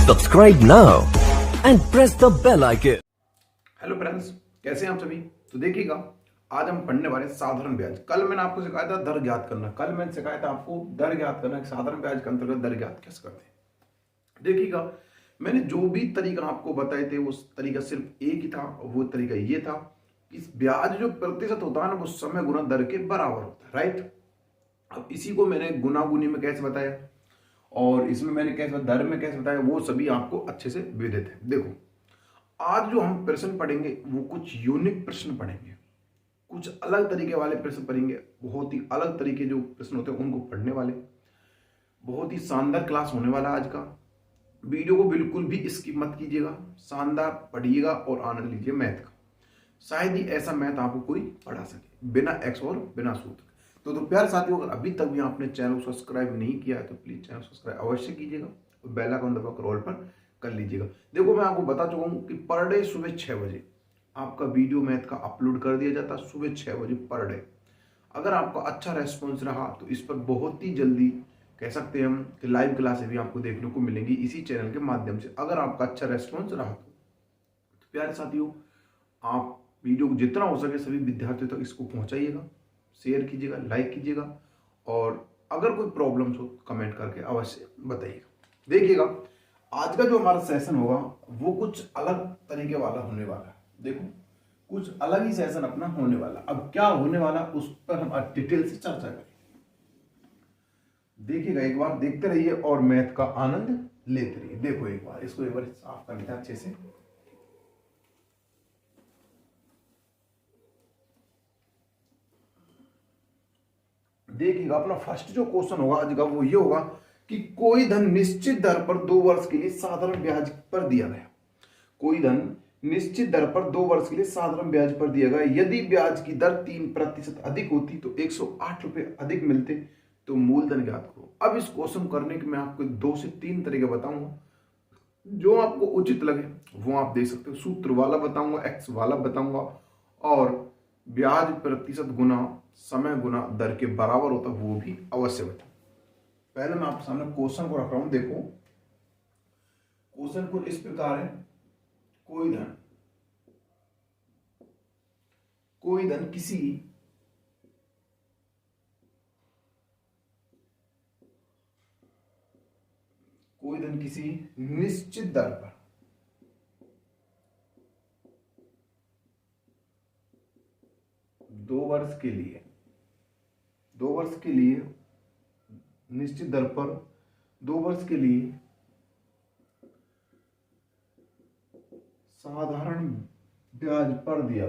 Subscribe now and press the bell icon. Hello friends, कैसे हैं आप सभी। तो देखिएगा, आज हम पढ़ने वाले साधारण ब्याज। कल मैंने आपको सिखाया था दर ज्ञात करना। कल मैंने सिखाया था आपको दर ज्ञात करना, साधारण ब्याज के अंतर्गत दर ज्ञात कैसे करते हैं। देखिएगा, मैंने जो भी तरीका आपको बताए थे वो तरीका सिर्फ एक ही था, और वो तरीका ये था कि ब्याज जो प्रतिशत होता है ना, वो समय गुना दर के बराबर होता है, राइट। अब इसी को मैंने गुना गुनी में कैसे बताया और इसमें मैंने कैसे दर में कैसे बताया, वो सभी आपको अच्छे से विदित है। देखो, आज जो हम प्रश्न पढ़ेंगे वो कुछ यूनिक प्रश्न पढ़ेंगे, कुछ अलग तरीके वाले प्रश्न पढ़ेंगे। बहुत ही अलग तरीके जो प्रश्न होते हैं उनको पढ़ने वाले। बहुत ही शानदार क्लास होने वाला आज का। वीडियो को बिल्कुल भी स्किप मत कीजिएगा, शानदार पढ़िएगा और आनंद लीजिए मैथ का। शायद ही ऐसा मैथ आपको कोई पढ़ा सके बिना एक्स और बिना सूत्र। तो प्यार साथियों, अगर अभी तक भी आपने चैनल को सब्सक्राइब नहीं किया है तो प्लीज चैनल सब्सक्राइब अवश्य कीजिएगा और बेल आइकन दबाकर ऑल पर कर लीजिएगा। देखो, मैं आपको बता चुका हूं कि पर डे सुबह 6 बजे आपका वीडियो मैथ का अपलोड कर दिया जाता है, सुबह 6 बजे पर डे। अगर आपका अच्छा रेस्पॉन्स रहा तो इस पर बहुत ही जल्दी कह सकते हैं हम कि लाइव क्लासेस भी आपको देखने को मिलेंगी इसी चैनल के माध्यम से, अगर आपका अच्छा रेस्पॉन्स रहा तो प्यारे साथियों, आप वीडियो को जितना हो सके सभी विद्यार्थियों तक इसको पहुंचाइएगा, शेयर कीजिएगा, लाइक कीजिएगा, और अगर कोई प्रॉब्लम्स हो तो कमेंट करके अवश्य बताइएगा। देखिएगा, आज का जो हमारा सेशन होगा वो कुछ अलग तरीके वाला होने वाला है। देखो, कुछ अलग ही सेशन अपना होने वाला। अब क्या होने वाला उस पर हम डिटेल से चर्चा करेंगे। देखिएगा, एक बार देखते रहिए और मैथ का आनंद लेते रहिए। देखो, एक बार इसको एक बार साफ कर लेते हैं अच्छे से। देखिएगा, अपना फर्स्ट जो क्वेश्चन होगा आज का वो ये होगा कि कोई धन निश्चित दर पर 2 वर्ष के लिए साधारण ब्याज पर दिया गया। कोई धन निश्चित दर पर 2 वर्ष के लिए साधारण ब्याज पर दिया गया। यदि ब्याज की दर 3% अधिक होती तो 108 रुपए अधिक मिलते, तो मूलधन ज्ञात करो। अब इस क्वेश्चन करने के मैं आपको 2 से 3 तरीके बताऊंगा, जो आपको उचित लगे वो आप देख सकते हो। सूत्र वाला बताऊंगा, एक्स वाला बताऊंगा, और ब्याज प्रतिशत गुना समय गुना दर के बराबर होता वो भी अवश्य बताऊं। पहले मैं आपके सामने क्वेश्चन को रख रहा हूं। देखो, क्वेश्चन कुछ इस प्रकार है। कोई धन किसी निश्चित दर पर दो वर्ष के लिए निश्चित दर पर 2 वर्ष के लिए साधारण ब्याज पर दिया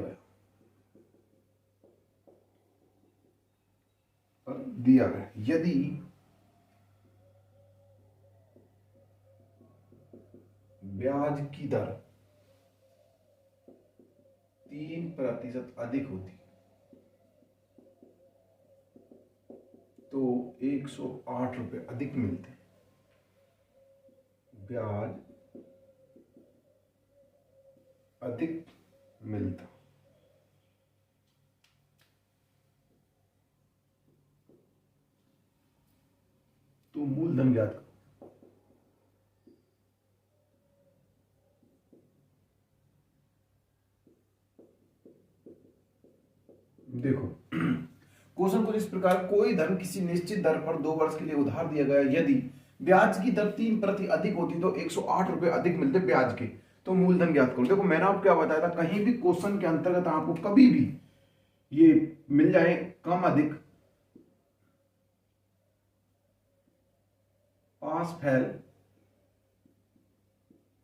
गया यदि ब्याज की दर 3% अधिक होती तो 108 रुपए अधिक मिलते। ब्याज अधिक मिलता। तो मूलधन ज्ञात करो। देखो, क्वेश्चन कुछ इस प्रकार। कोई धन किसी निश्चित दर पर 2 वर्ष के लिए उधार दिया गया। यदि ब्याज की दर 3% अधिक होती तो 108 रुपए अधिक मिलते ब्याज के, तो मूलधन ज्ञात करो। देखो, मैंने आपको क्या बताया था, कहीं भी क्वेश्चन के अंतर्गत आपको कभी भी ये मिल जाए कम अधिक, पास फैल,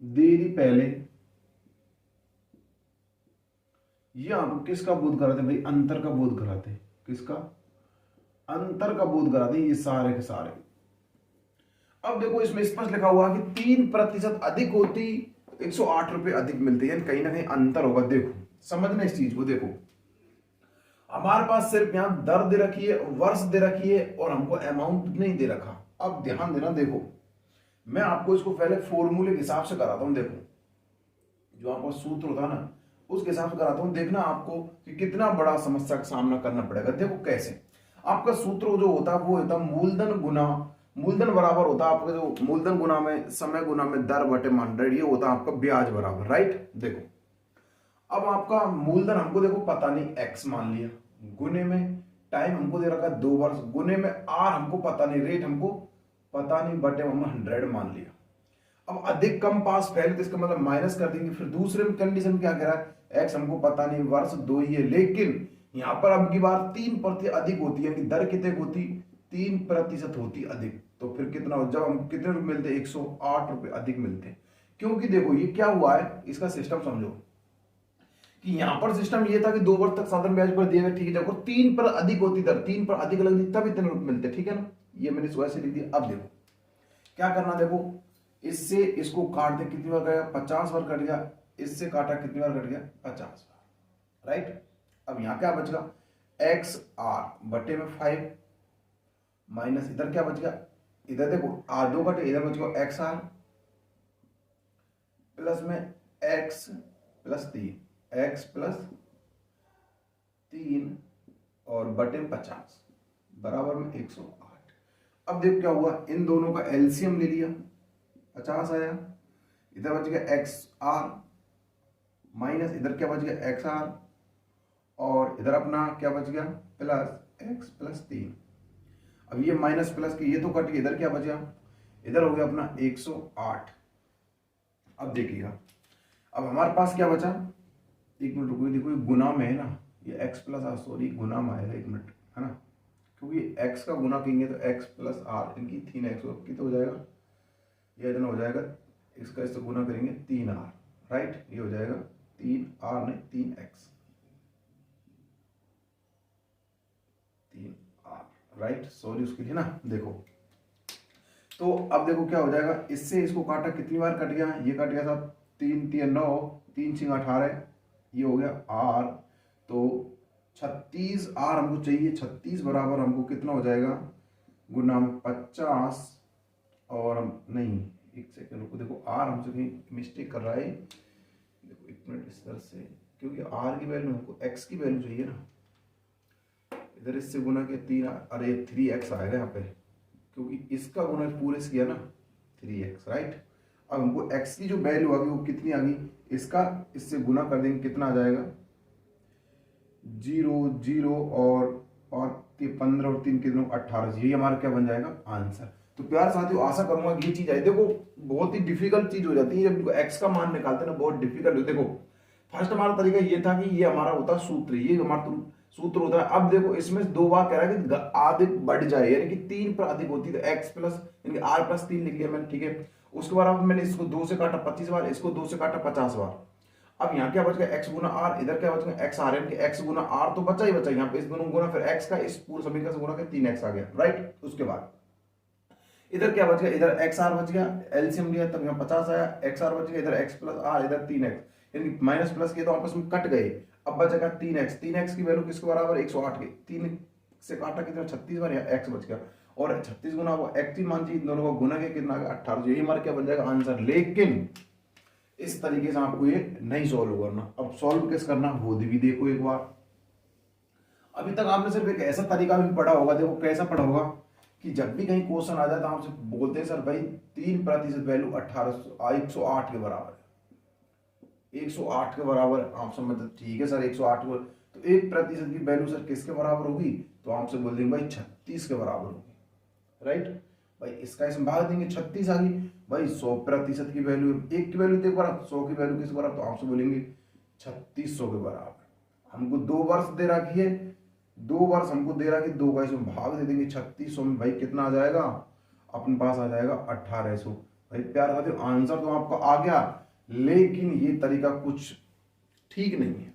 देरी पहले, ये आपको किसका बोध कराते हैं भाई? अंतर का बोध कराते हैं। किसका? अंतर का बोध कराते हैं ये सारे के सारे। अब देखो, इसमें स्पष्ट लिखा हुआ कि 3% अधिक होती 108 रुपए अधिक मिलते हैं, कहीं ना कहीं अंतर होगा। देखो, समझना इस चीज को। देखो, हमारे पास सिर्फ यहां दर दे रखी है, वर्ष दे रखी है, और हमको अमाउंट नहीं दे रखा। अब ध्यान देना। देखो, मैं आपको इसको पहले फॉर्मूले के हिसाब से कराता हूं। देखो, जो आपका सूत्र होता है ना, उसके हिसाब से कराता हूं। देखना आपको कि कितना बड़ा समस्या का सामना करना पड़ेगा। देखो कैसे, आपका सूत्र जो होता है वो होता है मूलधन गुना मूलधन बराबर होता है आपका जो मूलधन गुना में समय गुना में दर बटे 100, ये होता है आपका ब्याज बराबर, राइट। देखो अब आपका मूलधन हमको देखो पता नहीं x मान लिया, गुने में टाइम हमको दे रखा है 2 वर्ष, गुने में r हमको पता नहीं, रेट हमको पता नहीं, बटे हम 100 मान लिया। अब अधिक कम पास फेल, तो इसका मतलब माइनस कर देंगे। फिर दूसरे कंडीशन क्या कह रहा है, x हमको पता नहीं, वर्ष 2 ही है, लेकिन यहाँ पर अब की बार 3% अधिक होती है, दर कितने होती, 3% होती अधिक। तो फिर कितना, जब हम कितने रुपए मिलते, 108 रुपए अधिक मिलते हैं। क्योंकि देखो ये क्या हुआ है, इसका सिस्टम समझो कि यहां पर सिस्टम ये था कि 2 वर्ष तक साधारण ब्याज पर दिया गया, ठीक है। जब 3 पर अधिक होती दर, 3 पर अधिक लगती तब इतने रुपए मिलते, ठीक है ना। ये मैंने वैसे लिख दिया। अब देखो क्या करना, देखो इससे इसको काट दे, कितनी बार गया, 50 बार कट गया, इससे काटा कितनी बार कट गया, 50 बार, राइट। अब यहां क्या बच गया, एक्स आर बटे में 5 माइनस इधर क्या बच गया, इधर देखो आर 2 कटे, इधर बच गया एक्स आर प्लस में एक्स प्लस 3, एक्स प्लस 3 और बटे 50 बराबर में 108। अब देखो क्या हुआ, इन दोनों का एलसीएम ले लिया, 50 आया, इधर बच गया एक्स आर माइनस इधर क्या बच गया एक्स आर, और इधर अपना क्या बच गया प्लस एक्स प्लस 3। अब ये माइनस प्लस के ये तो कट गया, इधर क्या बच गया, इधर हो गया अपना 108। अब देखिएगा अब हमारे पास क्या बचा, एक मिनट रुको, देखो ये गुना में है ना, ये x प्लस सॉरी गुना में आएगा, एक मिनट, है ना, क्योंकि x का गुना करेंगे तो x प्लस आर, इनकी 3x कितना हो जाएगा, ये इतना हो जाएगा, इसका इससे गुना करेंगे 3r, राइट। ये हो जाएगा 3r नहीं 3x, 3r, राइट, सॉरी उसके लिए ना। देखो तो अब देखो क्या हो जाएगा, इससे इसको काटा, कितनी बार कट गया, ये कट गया साहब, 3 3 9, 3 6 18, ये हो गया आर, तो 36 आर हमको चाहिए, 36 बराबर हमको कितना हो जाएगा, गुना में 50, और नहीं एक सेकंड रुको, देखो आर हमसे कहीं मिस्टेक कर रहा है, देखो एक मिनट इस तरह से, क्योंकि आर की वैल्यू हमको एक्स की वैल्यू चाहिए ना, इधर इससे गुना के 3, अरे 3x आएगा यहाँ पे, क्योंकि इसका गुना पूरे से किया ना 3x, राइट। अब हमको x की जो वैल्यू आ गई वो कितनी आ गई, इसका इससे गुना कर देंगे, कितना आ जाएगा 0 0 और 15 और 3 कितने 18, यही हमारा क्या बन जाएगा आंसर। तो प्यार साथियों आशा करूंगा ये चीज है, देखो बहुत ही डिफिकल्ट चीज हो जाती है जब x का मान निकालते हैं ना, बहुत डिफिकल्ट हो। देखो फर्स्ट हमारा तरीका ये था कि ये हमारा होता सूत्र, ये हमारा सूत्र होता है। अब देखो इसमें 2 बार कह रहा है कि अधिक बढ़ जाए, यानी कि 3 पर अधिक होती है तो x प्लस यानी r प्लस 3 लिख लिया मैंने, ठीक है। उसके बाद अब मैंने इसको 2 से काटा 25 बार, इसको 2 से काटा 50 बार। अब यहाँ क्या बच गया x गुना r, इधर क्या बच गया x r, यानी कि x गुना r तो बचा ही बचा, यहाँ पे इस दोनों गुना फिर x का इस पूरे समीकरण से गुना के 3x आ गया, राइट। उसके बाद इधर क्या बच गया, इधर एक्स आर बच गया, एलसीएम लिया तब यहाँ 50 आया, एक्स आर बच गया, इधर एक्स प्लस आर, इधर 3x, यानी माइनस प्लस किए तो आपस में कट गए। अब बचेगा 3x, 3x की वैल्यू किसके बराबर 108 के, 3 से काटा कितना 36 बार, यहाँ x बच गया, और 36 गुना वो x मान चाहिए, दोनों को गुना के कितना आ गया 18, यही हमारा क्या बन जाएगा आंसर। लेकिन इस तरीके से आपको ये नहीं सॉल्व करना। अब सॉल्व कैसे करना वो भी देखो एक बार। अभी तक आपने सिर्फ एक ऐसा तरीका भी पढ़ा होगा, देखो कैसा पढ़ा होगा कि जब भी कहीं क्वेश्चन आ जाता है आपसे बोलते हैं सर भाई 3% वैल्यू 108 के बराबर है, 108 के बराबर आप समझ, ठीक है सर 108 को, तो 1% की वैल्यू सर किसके बराबर होगी, तो आपसे बोल देंगे भाई 36 के बराबर होगी, राइट। भाई इसका इसमें भाग देंगे, 36 आ गई भाई, 100% की वैल्यू, 1 की वैल्यू देखो बराबर, 100 की वैल्यू किसके बराबर, तो आपसे बोलेंगे 3600 के बराबर। हमको 2 वर्ष दे रखी है, 2 वर्ष हमको दे रहा कि 2 का इसमें भाग दे देंगे 3600 में, भाई कितना आ जाएगा अपने पास आ जाएगा 1800। भाई प्यार साथियों आंसर तो आपका आ गया, लेकिन ये तरीका कुछ ठीक नहीं है।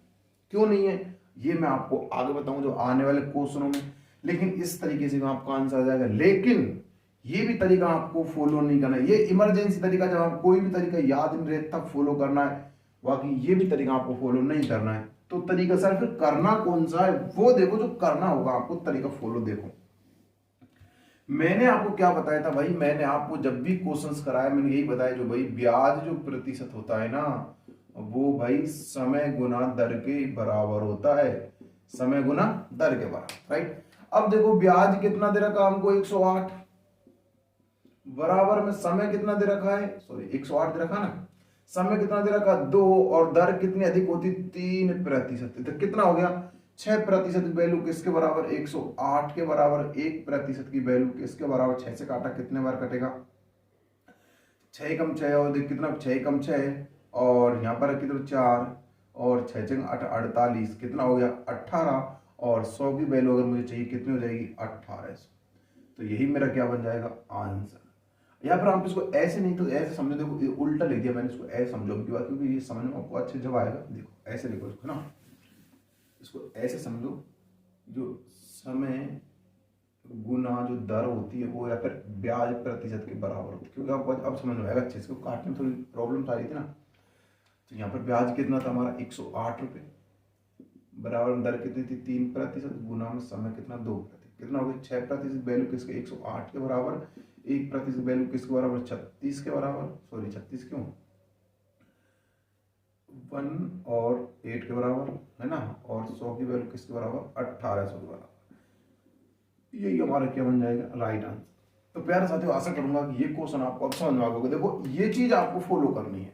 क्यों नहीं है ये मैं आपको आगे बताऊं जो आने वाले क्वेश्चनों में, लेकिन इस तरीके से आपका आंसर आ जाएगा। लेकिन ये भी तरीका आपको फॉलो नहीं करना है, ये इमरजेंसी तरीका, जब आप कोई भी तरीका याद नहीं रहे तब फॉलो करना है, बाकी ये भी तरीका आपको फॉलो नहीं करना है। तो तरीका सर फिर करना कौन सा है वो देखो, जो करना होगा आपको तरीका फॉलो देखो। मैंने आपको क्या बताया था भाई, मैंने आपको जब भी क्वेश्चंस कराया मैंने यही बताया, जो भाई ब्याज जो प्रतिशत होता है ना वो भाई समय गुना दर के बराबर होता है, समय गुना दर के बराबर, राइट। अब देखो ब्याज कितना दे रखा हमको 108, बराबर में समय कितना दे रखा है, सॉरी 108 दे रखा ना, समय कितना दे रखा 2 और दर कितनी अधिक होती 3%, तो कितना हो गया 6% वैल्यू किसके बराबर 108 के बराबर, 1% की वैल्यू किसके बराबर, 6 से काटा कितने बार कटेगा, 6 कम 6 और कितना 6 कम 6 और यहाँ पर कितना 4 और 6 6 48 कितना हो गया 18 और 100 की वैल्यू अगर मुझे चाहिए कितनी हो जाएगी 1800। तो यही मेरा क्या बन जाएगा आंसर। या फिर आप इसको ऐसे नहीं तो ऐसे समझो, देखो ये उल्टा लिख दिया मैंने, इसको ऐसे समझो की बात, क्योंकि ये समझ में आपको अच्छे जब आएगा। देखो ऐसे लिखो इसको ना, इसको ऐसे समझो, जो समय गुना जो दर होती है वो या फिर ब्याज प्रतिशत के बराबर होती है, क्योंकि आपको अब समझ में आएगा अच्छे से, काटने में थोड़ी प्रॉब्लम आ रही थी ना। तो यहाँ पर ब्याज कितना था हमारा 108 रुपये, बराबर में दर कितनी थी 3%, गुना में समय कितना 2%, कितना हो गया 6% वैल्यू किसके 108 के बराबर, 1% वैल्यू किसके बराबर 36 के बराबर, सॉरी 36 क्यों 1 और 8 के बराबर है ना, और 100 की वैल्यू किसके बराबर 1800 के बराबर। यही हमारा क्या बन जाएगा राइट आंसर। तो प्यारे साथियों आशा करूंगा कि ये क्वेश्चन आपको अब समझ में आ गया। देखो ये चीज आपको फॉलो करनी है,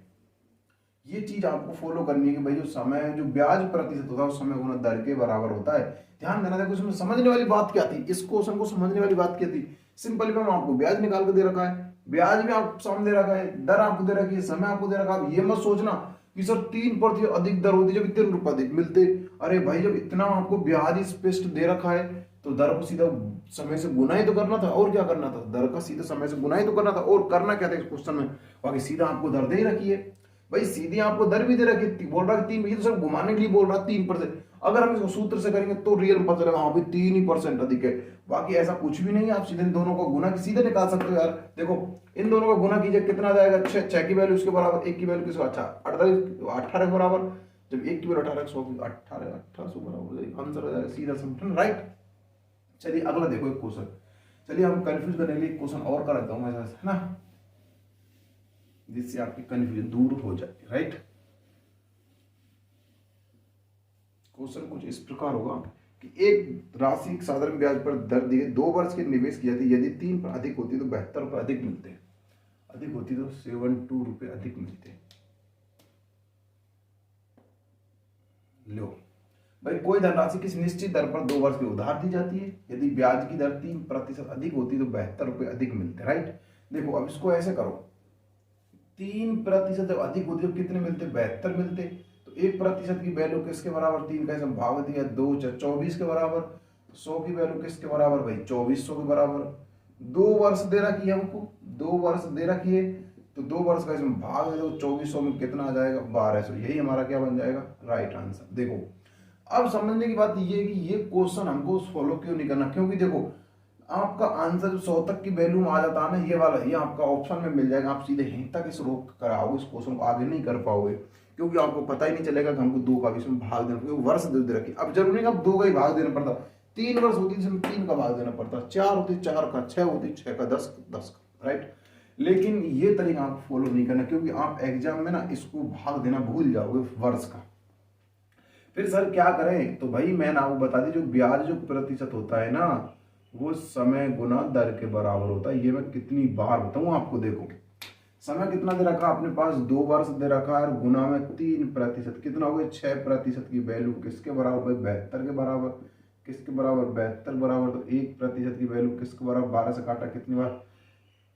ये चीज आपको फॉलो करनी है कि भाई जो समय जो ब्याज प्रतिशत होता है उस समय गुना दर के बराबर होता है। ध्यान देना, देखो इसमें समझने वाली बात क्या थी, इस क्वेश्चन को समझने वाली बात क्या थी, सिंपल मैम आपको ब्याज निकाल के दे रखा है, ब्याज भी आपको सामने दे रखा है, दर आपको दे रखी है, समय आपको दे रखा है। ये मत सोचना कि सर 3% अधिक दर होती जब इतने रुपए अधिक मिलते। अरे भाई जब इतना आपको ब्याज स्पष्ट दे रखा है तो दर को सीधा समय से गुना ही तो करना था, और क्या करना था, दर का सीधा समय से गुना ही तो करना था। और करना क्या था इस क्वेश्चन में, बाकी सीधा आपको दर दे ही रखी है भाई, सीधी आपको दर भी दे रखी है, बोल रहा है 3, ये तो सब घुमाने के लिए बोल रहा है 3%। अगर हम इसको सूत्र से करेंगे तो रियल में पता चलेगा हाँ भाई 3% अधिक है, बाकी ऐसा कुछ भी नहीं है। आप सीधे इन दोनों को गुना सीधे निकाल सकते हो यार। देखो इन दोनों का गुना कीजिए कितना जाएगा, 6 की वैल्यू इसके बराबर, 1 की वैल्यू किसको, अच्छा 18 के बराबर, जब 1 की वैल्यू 18 100 1800 बराबर आंसर हो जाएगा सीधा सिंपल राइट। चलिए अगला देखो एक क्वेश्चन, चलिए हम कंफ्यूज करने के लिए क्वेश्चन और कर देता हूं ऐसा है ना, जिससे आपकी कंफ्यूजन दूर हो जाए राइट। क्वेश्चन कुछ इस प्रकार होगा कि एक राशि साधारण ब्याज पर दर दिए 2 वर्ष के निवेश किया था, यदि 3 पर अधिक होती तो 72 रुपये अधिक मिलते, अधिक होती तो 72 रुपये अधिक मिलते। लो भाई कोई धनराशि किसी निश्चित दर पर 2 वर्ष की उधार दी जाती है, यदि ब्याज की दर 3% अधिक होती तो 72 रुपये अधिक मिलते राइट। देखो अब इसको ऐसे करो, 3% जब अधिक होती तो कितने मिलते 72 मिलते, तो 1% की वैल्यू किसके बराबर, 3 का भाग दिया 2 24 के बराबर, 100 की वैल्यू किसके बराबर भाई 2400 के बराबर। 2 वर्ष दे रखी है हमको, 2 वर्ष दे रखी है, तो 2 वर्ष का इसमें भाग दे दो, 2400 में कितना आ जाएगा 1200, यही हमारा क्या बन जाएगा राइट आंसर। देखो अब समझने की बात ये है कि ये क्वेश्चन हमको फॉलो क्यों नहीं करना, क्योंकि देखो आपका आंसर जो 100 तक की वैल्यू में आ जाता है ना, ये वाला ये आपका ऑप्शन में मिल जाएगा, आप सीधे यहीं तक इस रोक कराओगे, इस क्वेश्चन को आगे नहीं कर पाओगे, क्योंकि आपको पता ही नहीं चलेगा कि हमको 2 का भी इसमें भाग देना, क्योंकि वर्ष दे रखी। अब जरूरी नहीं अब 2 का ही भाग देना पड़ता, 3 वर्ष होती इसमें 3 का भाग देना पड़ता, 4 होती 4 का, 6 होती 6 का, 10 का राइट। लेकिन ये तरीका आप फॉलो नहीं करना, क्योंकि आप एग्जाम में ना इसको भाग देना भूल जाओगे वर्ष का। फिर सर क्या करें, तो भाई मैंने आपको बता दी जो ब्याज जो प्रतिशत होता है ना वो समय गुना दर के बराबर होता है। ये मैं कितनी बार बताऊं आपको, देखो समय कितना दे रखा अपने पास 2 वर्ष दे रखा है, गुना में 3% कितना हो गया 6% की वैल्यू किसके बराबर भाई 72 के बराबर, किसके बराबर 72 बराबर, तो 1% की वैल्यू किसके बराबर 12 से काटा कितनी बार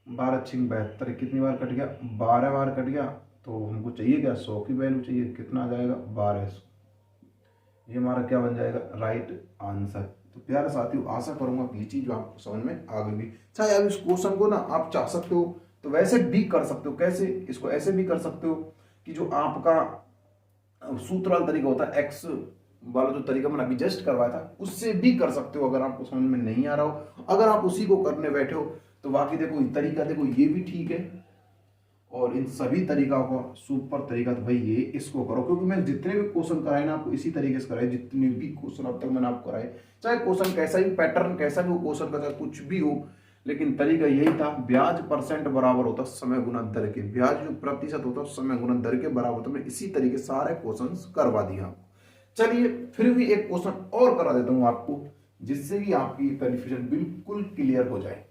12 छिंग 72, कितनी बार कट गया 12 बार कट गया, तो हमको चाहिए क्या 100 की वैल्यू चाहिए, कितना आ जाएगा 1200, ये हमारा क्या बन जाएगा राइट आंसर। तो प्यारे साथियों आशा करूंगा कि ये चीज जो आपको समझ में आ गई। चाहे आप इस क्वेश्चन को ना आप चाह सकते हो तो वैसे भी कर सकते हो, कैसे, इसको ऐसे भी कर सकते हो कि जो आपका सूत्र वाला तरीका होता है एक्स वाला जो तरीका मैंने अभी जस्ट करवाया था उससे भी कर सकते हो, अगर आपको समझ में नहीं आ रहा हो। अगर आप उसी को करने बैठे हो तो बाकी देखो तरीका देखो ये भी ठीक है, और इन सभी तरीका का सुपर तरीका तो भाई ये इसको करो, क्योंकि मैं जितने भी क्वेश्चन कराए ना आपको इसी तरीके से कराए, जितने भी क्वेश्चन अब तक मैंने आपको कराए, चाहे क्वेश्चन कैसा ही पैटर्न कैसा भी हो क्वेश्चन का, चाहे कुछ भी हो, लेकिन तरीका यही था, ब्याज परसेंट बराबर होता समय गुना दर के, ब्याज जो प्रतिशत होता समय गुना दर के बराबर होता। मैं इसी तरीके सारे क्वेश्चन करवा दिया आपको। चलिए फिर भी एक क्वेश्चन और करा देता हूँ आपको, जिससे कि आपकी कंफ्यूजन बिल्कुल क्लियर हो जाए,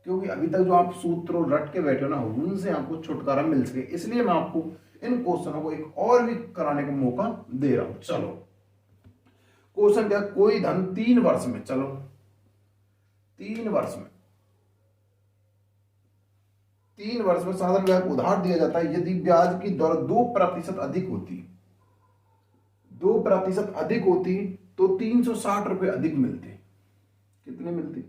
क्योंकि अभी तक जो आप सूत्र रट के बैठे हो ना, उनसे आपको छुटकारा मिल सके, इसलिए मैं आपको इन क्वेश्चनों को एक और भी कराने का मौका दे रहा हूं। चलो क्वेश्चन क्या, कोई धन 3 वर्ष में, चलो 3 वर्ष में, 3 वर्ष में साधारण ब्याज उधार दिया जाता है यदि ब्याज की दर 2% अधिक होती, 2% अधिक होती तो 360 रुपए अधिक मिलते। कितने मिलते?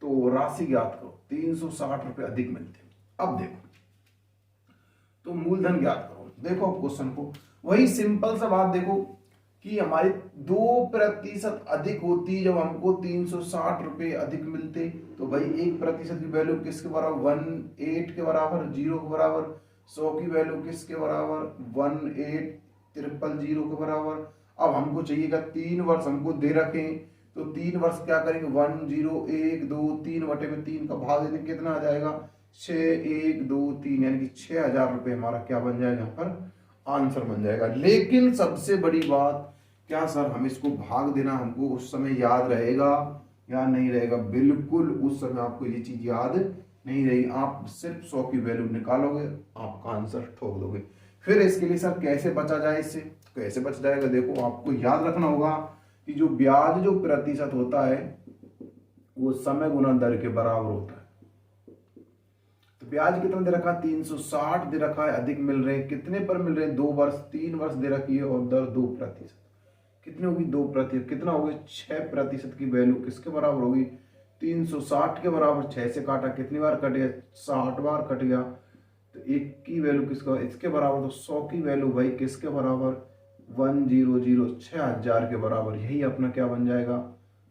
तो राशि ज्ञात करो, 360 रुपए अधिक मिलते। अब देखो, तो मूलधन ज्ञात करो। देखो अब क्वेश्चन को, वही सिंपल सा बात देखो कि हमारी 2% अधिक होती जब हमको 360 रुपए अधिक मिलते, तो भाई 1% की वैल्यू किसके बराबर? 18 के बराबर, 0 के बराबर। 100 की वैल्यू किसके बराबर? 18,000 के बराबर। अब हमको चाहिएगा 3 वर्ष हमको दे रखे, तो 3 वर्ष क्या करेंगे? 1 0 1 2 3 बटे में 3 का भाग देने कितना आ जाएगा? 6 1 2 3, यानी कि 6,000 रुपए हमारा क्या बन जाएगा? यहाँ पर आंसर बन जाएगा। लेकिन सबसे बड़ी बात, क्या सर हम इसको भाग देना हमको उस समय याद रहेगा या नहीं रहेगा? बिल्कुल उस समय आपको ये चीज याद नहीं रहेगी। आप सिर्फ 100 की वैल्यू निकालोगे, आपका आंसर ठोक दोगे। फिर इसके लिए सर कैसे बचा जाए? इससे कैसे बच जाएगा? देखो आपको याद रखना होगा कि जो ब्याज जो प्रतिशत होता है वो समय गुना दर के बराबर होता है। तो ब्याज कितना दे रखा? 360 दे रखा है, अधिक मिल रहे हैं कितने पर मिल रहे हैं? 2 वर्ष, 3 वर्ष दे रखी है और दर 2%। कितनी होगी? 2%। कितना होगी? 6% की वैल्यू किसके बराबर होगी? 360 के बराबर। 6 से काटा कितनी बार कट गया? 60 बार कट गया। तो 1 की वैल्यू किसका? इसके बराबर। तो 100 की वैल्यू भाई किसके बराबर? 100, 6,000 के बराबर। यही अपना क्या बन जाएगा?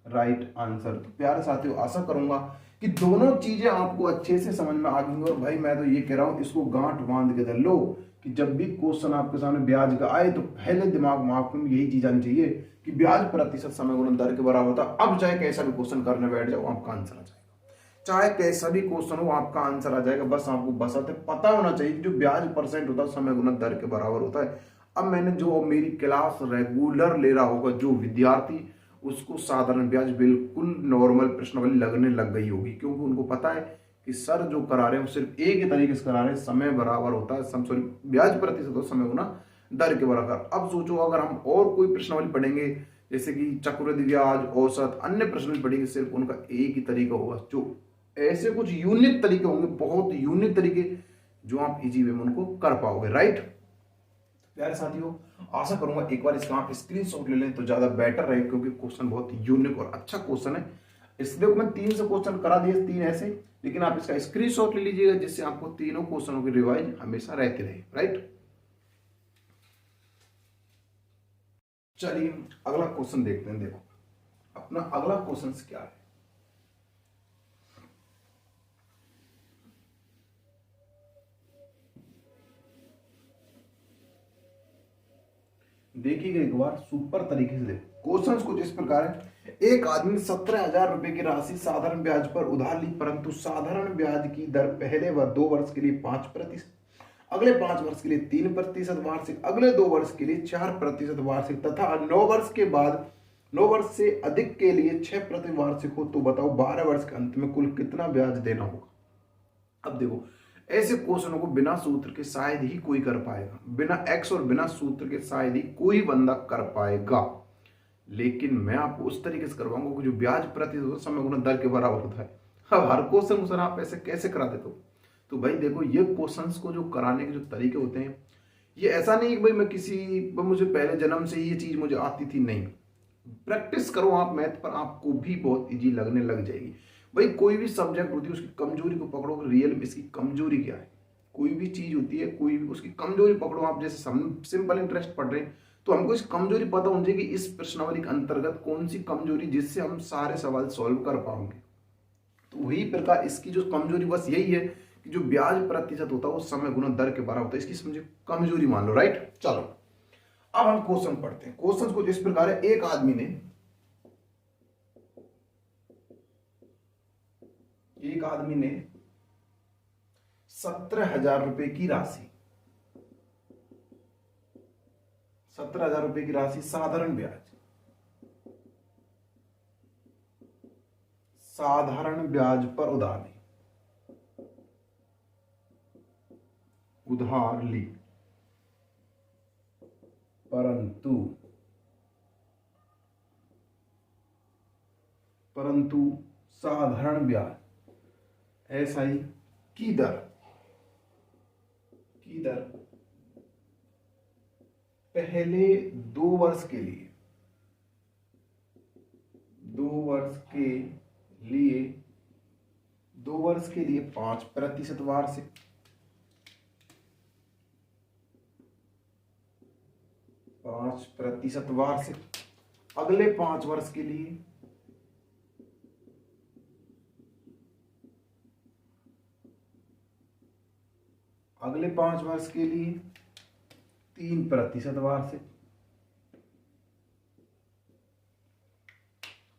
Right answer. तो प्यारे साथियों, आशा करूंगा कि दोनों चीजें आपको अच्छे से समझ में आ गई। और भाई मैं तो ये कह रहा हूं, इसको गांठ बांध के लो कि जब भी क्वेश्चन आपके सामने ब्याज का आए तो पहले दिमाग में आपको यही चीज आनी चाहिए कि ब्याज प्रतिशत समय गुणन दर के बराबर होता। अब चाहे कैसा भी क्वेश्चन करने बैठ जाओ, आपका आंसर आ जाएगा। चाहे कैसा भी क्वेश्चन हो, आपका आंसर आ जाएगा। बस आपको बसते पता होना चाहिए कि जो ब्याज परसेंट होता है समय गुणन दर के बराबर होता है। अब मैंने जो मेरी क्लास रेगुलर ले रहा होगा जो विद्यार्थी, उसको साधारण ब्याज बिल्कुल नॉर्मल प्रश्नावली लगने लग गई होगी, क्योंकि उनको पता है कि सर जो करा रहे हैं वो सिर्फ एक ही तरीके से करा रहे हैं, समय बराबर होता है, सॉरी ब्याज प्रतिशत हो समय गुना दर के बराबर। अब सोचो अगर हम और कोई प्रश्नावली पढ़ेंगे जैसे कि चक्रवृद्धि ब्याज, औसत, अन्य प्रश्नावली पढ़ेंगे, सिर्फ उनका एक ही तरीका होगा। जो ऐसे कुछ यूनिक तरीके होंगे, बहुत यूनिक तरीके, जो आप इजी वे में उनको कर पाओगे। राइट प्यारे साथियों, आशा करूंगा एक बार इसका आप स्क्रीनशॉट ले लें तो ज्यादा बेटर रहे, क्योंकि क्वेश्चन बहुत यूनिक और अच्छा क्वेश्चन है। इसलिए मैं 3 से क्वेश्चन करा दिए, 3 ऐसे, लेकिन आप इसका स्क्रीनशॉट ले लीजिएगा जिससे आपको तीनों क्वेश्चनों की रिवाइज हमेशा रहती रहे। राइट, चलिए अगला क्वेश्चन देखते हैं। देखो अपना अगला क्वेश्चन क्या है। देखिएगा एक बार सुपर तरीके से देखो। क्वेश्चन कुछ इस प्रकार है। एक आदमी 17,000 रुपए की राशि साधारण ब्याज पर उधार ली, परंतु साधारण ब्याज की दर पहले व 2 वर्ष के लिए 5%, अगले 5 वर्ष के लिए 3% वार्षिक, अगले 2 वर्ष के लिए 4% वार्षिक तथा 9 वर्ष के बाद 9 वर्ष से अधिक के लिए 6% वार्षिक हो, तो बताओ 12 वर्ष के अंत में कुल कितना ब्याज देना होगा। अब देखो ऐसे क्वेश्चनों को बिना सूत्र के शायद ही कोई कर पाएगा, बिना एक्स और बिना सूत्र के शायद ही कोई बंदा कर पाएगा, लेकिन मैं आपको उस तरीके से करवाऊंगा कि जो ब्याज प्रतिशत समय गुना दर के बराबर होता है। अब हर क्वेश्चन सर आप ऐसे कैसे करा देते हो? तो भाई देखो ये क्वेश्चंस को जो कराने के जो तरीके होते हैं, ये ऐसा नहीं कि भाई मैं किसी मुझे पहले जन्म से ये चीज मुझे आती थी, नहीं। प्रैक्टिस करो आप मैथ पर, आपको भी बहुत इजी लगने लग जाएगी। भाई कोई भी सब्जेक्ट होती है उसकी कमजोरी को पकड़ो, रियल में इसकी कमजोरी क्या है। कोई भी चीज होती है, कोई भी उसकी कमजोरी पकड़ो। आप जैसे सिंपल इंटरेस्ट पढ़ रहे हैं तो हमको इस कमजोरी पता होनी चाहिए कि इस प्रश्नावली के अंतर्गत कौन सी कमजोरी, जिससे हम सारे सवाल सॉल्व कर पाएंगे। तो वही प्रकार इसकी जो कमजोरी बस यही है कि जो ब्याज प्रतिशत होता है वो समय गुना दर के बराबर होता है, इसकी समझे कमजोरी मान लो। राइट, चलो अब हम क्वेश्चन पढ़ते हैं। क्वेश्चन कुछ इस प्रकार है। एक आदमी ने 17,000 रुपए की राशि, 17,000 रुपए की राशि साधारण ब्याज पर उधार ली। उधार ली, परंतु साधारण ब्याज SI की दर पहले 2 वर्ष के लिए 5% वार्षिक, 5% वार्षिक, अगले 5 वर्ष के लिए 3% वार्षिक,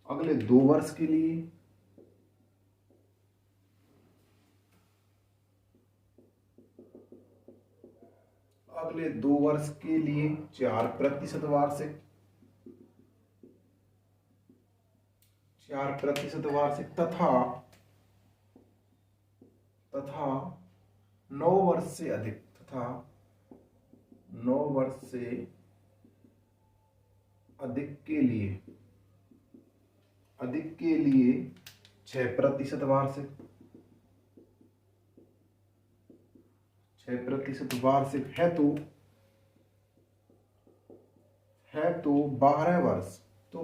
अगले 2 वर्ष के लिए 4% वार्षिक, 4% वार्षिक तथा 9 वर्ष से अधिक, 9 वर्ष से अधिक के लिए 6% वार्षिक, 6% वार्षिक है तो 12 वर्ष, तो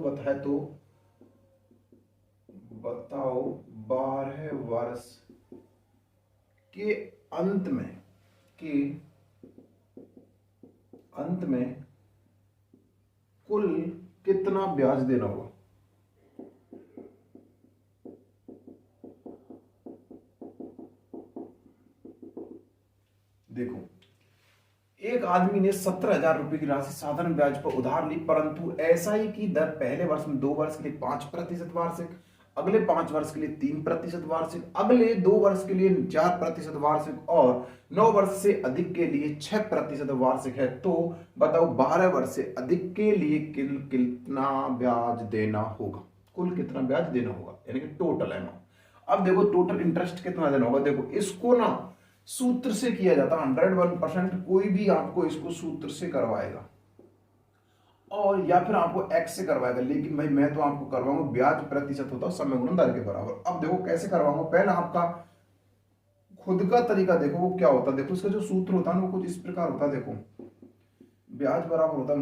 बताओ 12 वर्ष के अंत में कुल कितना ब्याज देना होगा। देखो, एक आदमी ने 17,000 रुपए की राशि साधारण ब्याज पर उधार ली, परंतु SI की दर पहले वर्ष में 2 वर्ष के लिए 5% वार्षिक, अगले 5 वर्ष के लिए 3% वार्षिक, अगले 2 वर्ष के लिए 4% वार्षिक और 9 वर्ष से अधिक के लिए 6% वार्षिक है। तो बताओ 12 वर्ष से अधिक के लिए कितना ब्याज देना होगा, कुल कितना ब्याज देना होगा, यानी कि टोटल अमाउंट। अब देखो टोटल इंटरेस्ट कितना देना होगा। देखो इसको ना सूत्र से किया जाता है, 101%। कोई भी आपको इसको सूत्र से करवाएगा और या फिर आपको एक्स से करवाएगा, लेकिन भाई मैं तो आपको करवाऊंगा ब्याज प्रतिशत होता है समय गुणन दर के बराबर। अब देखो कैसे करवाऊंगा, पहले आपका खुद का तरीका देखो वो क्या होता है। देखो इसका जो सूत्र होता है वो कुछ इस प्रकार होता है। देखो ब्याज बराबर होता है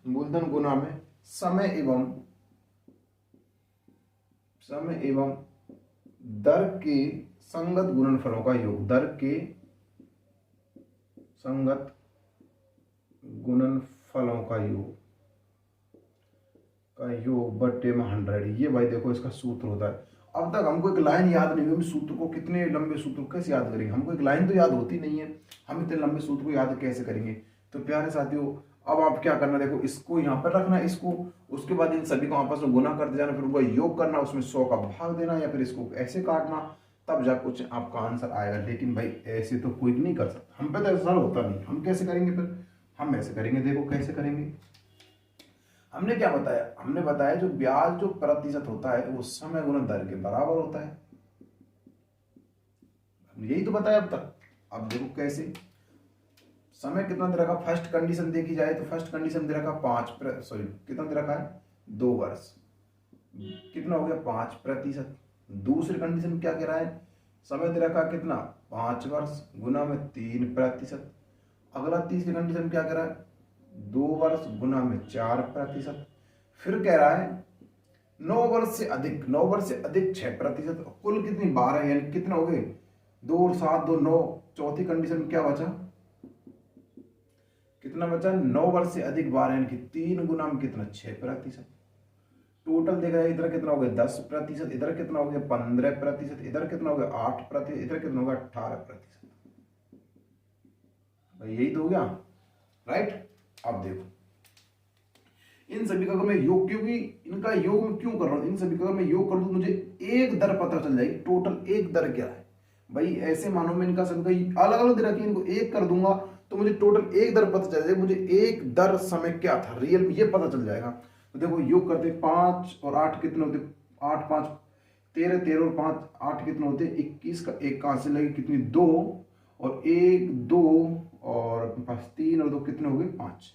मूलधन गुना में समय एवं दर के संगत गुणनफलों का योग, दर के संगत गुणनफलों का योग बटे में 100। ये भाई देखो इसका सूत्र होता है। अब तक हमको एक लाइन याद नहीं हुई, सूत्र को कितने लंबे सूत्र को कैसे याद करेंगे, हमको एक लाइन तो याद होती नहीं है, हम इतने लंबे सूत्र को याद कैसे करेंगे। तो प्यारे साथियों अब आप क्या करना, देखो इसको यहाँ पर रखना, इसको उसके बाद इन सभी को आपस में गुना करते जाना, फिर उनका योग करना, उसमें 100 का भाग देना या फिर इसको ऐसे काटना, तब जा कुछ आपका आंसर आएगा। लेकिन भाई ऐसे तो कोई नहीं कर सकता, हम पे तो ऐसा होता नहीं, हम कैसे करेंगे, फिर हम ऐसे करेंगे। देखो कैसे करेंगे, हमने क्या बताया, हमने बताया जो ब्याज जो प्रतिशत होता है वो समय गुणा दर के बराबर होता है, यही तो बताया अब तक। अब देखो कैसे, समय कितना दे रखा, फर्स्ट कंडीशन देखी जाए तो फर्स्ट कंडीशन दे रखा कितना दे रखा है 2 वर्ष, कितना हो गया 5%। दूसरी कंडीशन क्या कह रहा है, समय दे रखा कितना 5 वर्ष गुना में 3%। अगला तीसरी कंडीशन क्या कह रहा है 2 वर्ष गुना में 4%। फिर कह रहा है 9 वर्ष से अधिक 6%। कुल कितनी 12, यानी कितना हो गए 2 और 7 2 9। चौथी कंडीशन क्या बचा, कितना बचा 9 वर्ष से अधिक 12, यानी कि 3 गुना में कितना 6%। टोटल देखा जाए इधर कितना हो गया 10%, इधर कितना हो गया 15%, इधर कितना हो गया 8%, इधर कितना हो गया 18%। भाई यही तो हो गया, राइट। अब देखो इन सभी का अगर मैं योग, क्योंकि इनका योग मैं क्यों कर रहा हूं, इन सभी का अगर मैं योग कर दूं मुझे एक दर पता चल जाएगी, टोटल एक दर क्या है। भाई ऐसे मानो मैं इनका सभी अलग अलग दे रखी, इनको एक कर दूंगा तो मुझे टोटल एक दर पता चल जाएगी, मुझे एक दर समय क्या था रियल में ये पता चल जाएगा। तो देखो योग करते 5 और 8 कितने होते, 8 5 13 13 और 5 8 कितने होते हैं 21 का, एक कहाँ से लगे कितनी 2 और 1 2 और 3 और 2 कितने हो गए 5,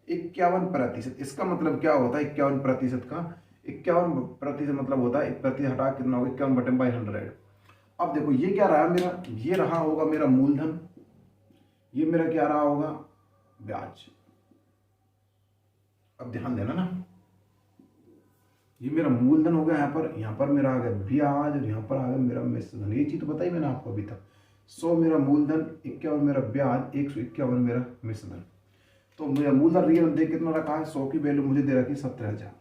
51%। इसका मतलब क्या होता है 51% का, 51% मतलब होता है 1% हटा कितना होगा 51/100। अब देखो ये क्या रहा मेरा, ये रहा होगा मेरा मूलधन, ये मेरा क्या रहा होगा ब्याज। अब ध्यान देना ना, ये मेरा मूलधन हो गया यहाँ पर मेरा आ गया ब्याज और यहाँ पर आ गया मेरा मिश्र धन। ये चीज तो बताई मैंने आपको अभी तक। 100 मेरा मूलधन, 51 मेरा ब्याज, 151 मेरा मिश्र धन। तो मेरा मूलधन रियल देख कितना रखा है, 100 की वैल्यू मुझे दे रखी है 17,000।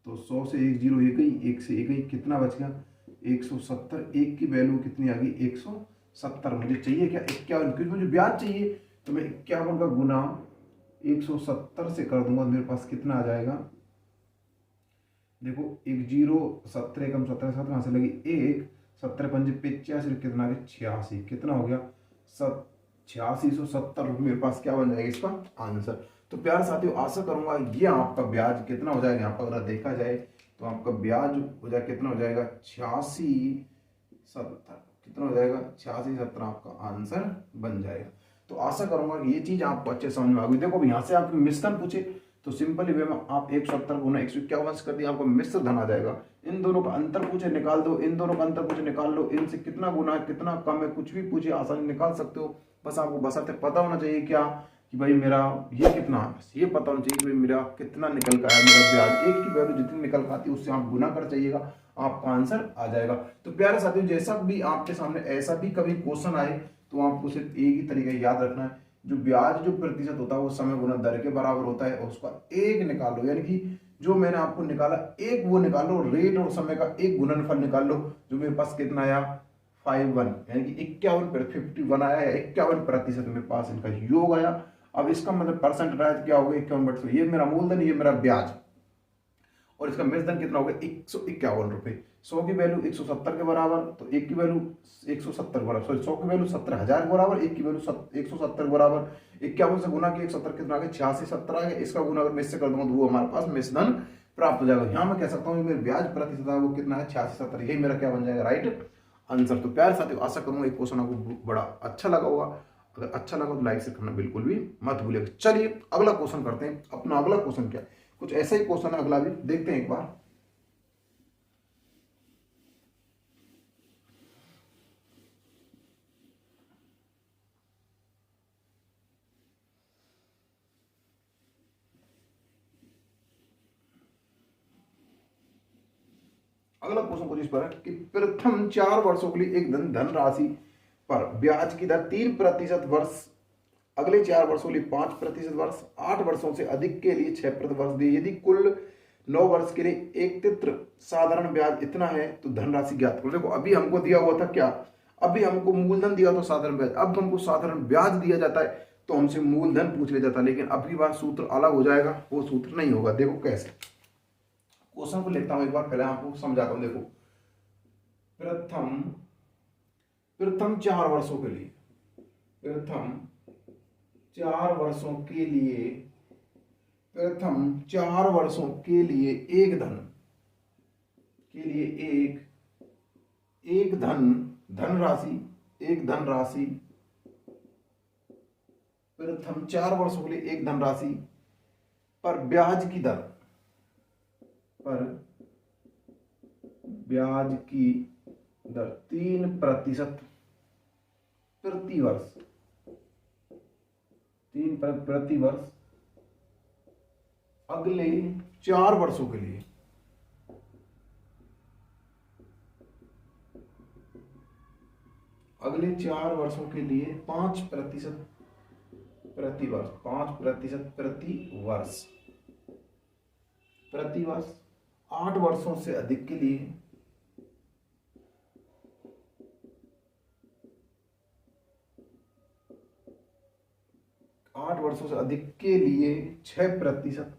तो 100 से 1 0 एक गई, 1 से 1 गई, कितना बच गया 170। 1 की वैल्यू कितनी आ गई 170। मुझे चाहिए क्या 51, क्योंकि मुझे ब्याज चाहिए, तो मैं 51 का गुना 170 से कर दूंगा, मेरे पास कितना आ जाएगा, देखो 1 0 17 एकम 17 7 कहाँ से लगी 1 17 पंजे 85, कितना आ गया 86, कितना हो गया 8670 मेरे पास क्या बन जाएगा इसका आंसर। तो प्यारे साथियों आशा करूंगा ये आपका ब्याज कितना हो जाएगा, यहाँ पर अगर देखा जाए तो आपका ब्याज हो जाए कितना हो जाएगा 8670, कितना हो जाएगा 8670 आपका आंसर बन जाएगा। तो आशा करूंगा कि ये चीज आपको अच्छे समझ में आ गई। देखो यहाँ से आपके मिश्रण पूछे तो सिंपली वे में आप 170 गुना 151 कर दिया, आपको मिश्र धन आ जाएगा। इन दोनों का अंतर पूछे निकाल दो, इन दोनों का अंतर पूछे निकाल लो, इनसे कितना गुना है कितना कम है कुछ भी पूछे आसानी निकाल सकते हो। बस आपको बशर्ते पता होना चाहिए क्या कि भाई मेरा ये कितना है, बस ये पता होना चाहिए कि भाई मेरा कितना निकल कर आया मेरा ब्याज। एक की वैल्यू जितनी निकल कर आती है उससे आप गुना कर चाहिएगा, आपका आंसर आ जाएगा। तो प्यारे साथियों जैसा भी आपके सामने ऐसा भी कभी क्वेश्चन आए तो आपको सिर्फ एक ही तरीका याद रखना है, जो ब्याज जो प्रतिशत होता है वो समय गुना दर के बराबर होता है, और उसका एक निकाल लो, यानी कि जो मैंने आपको निकाला एक वो निकाल लो, रेट और समय का एक गुणनफल निकाल लो, जो मेरे पास कितना आया 51, यानी कि 51 आया है, 51% मेरे पास इनका योग आया। अब इसका मतलब परसेंटेज क्या होगा 51%, ये मेरा मूलधन ये मेरा ब्याज, और इसका मिश्रण कितना होगा 151 रुपए। 100 की वैल्यू 170 के बराबर, तो 1 की वैल्यू 170 के बराबर, सॉरी 100 की वैल्यू 17,000 के बराबर, 1 की वैल्यू 170 के बराबर, 51 से गुना किया 170 कितना आ गया 8670 आ गया। इसका गुना अगर मैं इससे कर दूंगा तो वो हमारे पास मिश्रण प्राप्त हो जाएगा। यहाँ मैं कह सकता हूँ मेरे ब्याज प्रतिशत है वो कितना है 8670, यही मेरा क्या बन जाएगा राइट आंसर। तो प्यारे साथियों आशा करूंगा एक क्वेश्चन आपको बड़ा अच्छा लगा होगा, अगर अच्छा लगा तो लाइक से करना बिल्कुल भी मत भूलिएगा। चलिए अगला क्वेश्चन करते हैं। अपना अगला क्वेश्चन क्या है, कुछ ऐसा ही क्वेश्चन है अगला भी, देखते हैं एक बार। अगला क्वेश्चन कुछ इस पर है कि प्रथम 4 वर्षों के लिए एक धनराशि पर ब्याज की दर 3% वर्ष, अगले 4 वर्षों के लिए 5% वर्ष, 8 वर्षों से अधिक के लिए 6% वर्ष दिए। यदि कुल 9 वर्ष के लिए एक तित्र साधारण ब्याज इतना है तो धनराशि ज्ञात करो। देखो अभी हमको दिया हुआ था क्या, अभी हमको मूलधन दिया तो साधारण ब्याज, अब हमको साधारण ब्याज दिया जाता है तो हमसे मूलधन पूछ लिया जाता है, लेकिन अब की बार सूत्र अलग हो जाएगा, वो सूत्र नहीं होगा। देखो कैसे, क्वेश्चन को लिखता हूं एक बार, पहले आपको समझाता हूं। देखो प्रथम 4 वर्षों के लिए, प्रथम 4 वर्षों के लिए, प्रथम 4 वर्षों के लिए एक धन के लिए एक धनराशि, एक धनराशि, प्रथम 4 वर्षों के लिए एक धनराशि पर ब्याज की दर, पर ब्याज की दर 3% प्रति वर्ष, 3% प्रति वर्ष अगले 4 वर्षों के लिए, अगले 4 वर्षों के लिए 5% प्रति वर्ष, 5% प्रति वर्ष, प्रति वर्ष 8 वर्षों से अधिक के लिए, 8 वर्षों से अधिक के लिए 6%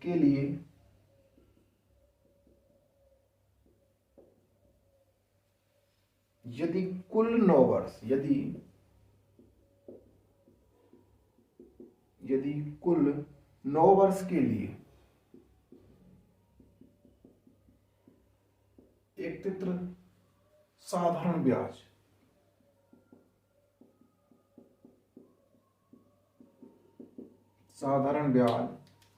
के लिए, यदि कुल 9 वर्ष, यदि कुल 9 वर्ष के लिए एक तित्र साधारण ब्याज, साधारण ब्याज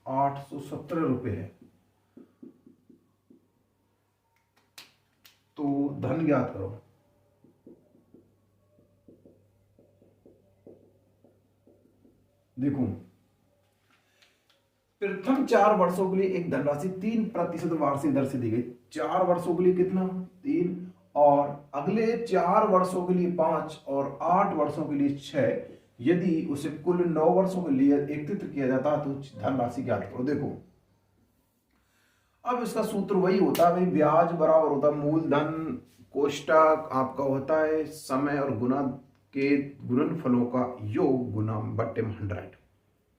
817 रुपये है। तो धन ज्ञात करो। देखो, प्रथम 4 वर्षों के लिए एक धनराशि 3% वार्षिक दर से दी गई। 4 वर्षों के लिए कितना? 3, और अगले 4 वर्षों के लिए 5 और 8 वर्षों के लिए 6। यदि उसे कुल 9 वर्षों के लिए एकत्रित किया जाता तो धनराशि ज्ञात करो। देखो, अब इसका सूत्र वही होता है भाई, ब्याज बराबर होता है मूलधन कोष्टक आपका होता है समय और गुना के गुणनफलों का योग गुना बट्टे 100,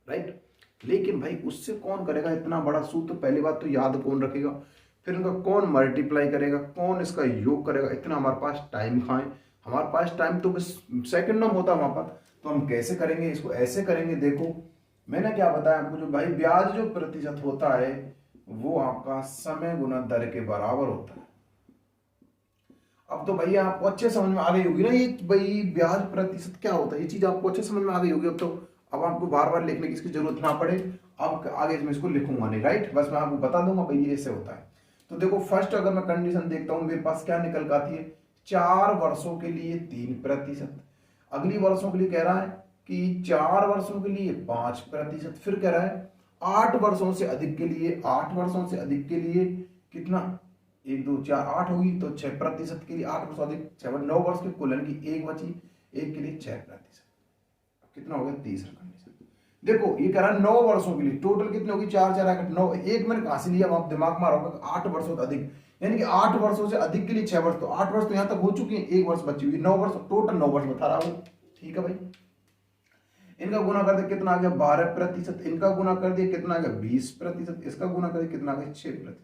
राइट। लेकिन भाई उससे कौन करेगा इतना बड़ा सूत्र? पहली बात तो याद कौन रखेगा, फिर इनका कौन मल्टीप्लाई करेगा, कौन इसका योग करेगा? इतना हमारे पास टाइम कहाँ है? हमारे पास टाइम तो बस सेकंडों में होता है हमारे पास। तो हम कैसे करेंगे इसको? ऐसे करेंगे। देखो, मैंने क्या बताया आपको, जो भाई ब्याज जो प्रतिशत होता है वो आपका समय गुना दर के बराबर होता है। अब तो भैया आपको अच्छे समझ में आ गई होगी ना ये भाई ब्याज प्रतिशत क्या होता है, ये चीज आपको अच्छे समझ में आ गई होगी। अब आपको बार बार लिखने की इसकी जरूरत ना पड़े। अब आगे मैं इसको लिखूंगा नहीं, राइट, बस मैं आपको बता दूंगा भाई ये ऐसे होता है। तो देखो, फर्स्ट अगर मैं कंडीशन देखता हूं, मेरे पास क्या निकल कर आती है? 4 वर्षों के लिए 3%, अगली वर्षों के लिए कह रहा है कि 4 वर्षों के लिए 5%, फिर कह रहा है 8 वर्षों से अधिक के लिए, 8 वर्षों से अधिक के लिए कितना? 1 2 4 8 होगी, तो 6% के लिए 8 वर्ष अधिक 7, 9 वर्ष के कुल की एक बची, एक के लिए 6%, कितना हो गया? 30 कंडीशन। देखो, ये कह रहा है 9 वर्षों के लिए, टोटल कितने होगी? 4 4 8 9, एक मैंने कहां से लिया आप दिमाग मारोगे? 8 वर्षों से अधिक, यानी कि 8 वर्षों से अधिक के लिए 6 वर्ष, तो 8 वर्ष तो यहां तक हो चुकी है, एक वर्ष बची हुई, 9 वर्ष, टोटल 9 वर्ष बता रहा हूं। ठीक है भाई, इनका गुना कर दे कितना आ गया? 12%, इनका गुना कर दिया कितना आ गया? 20%, इसका गुना कर दिया कितना आ गया? 6%।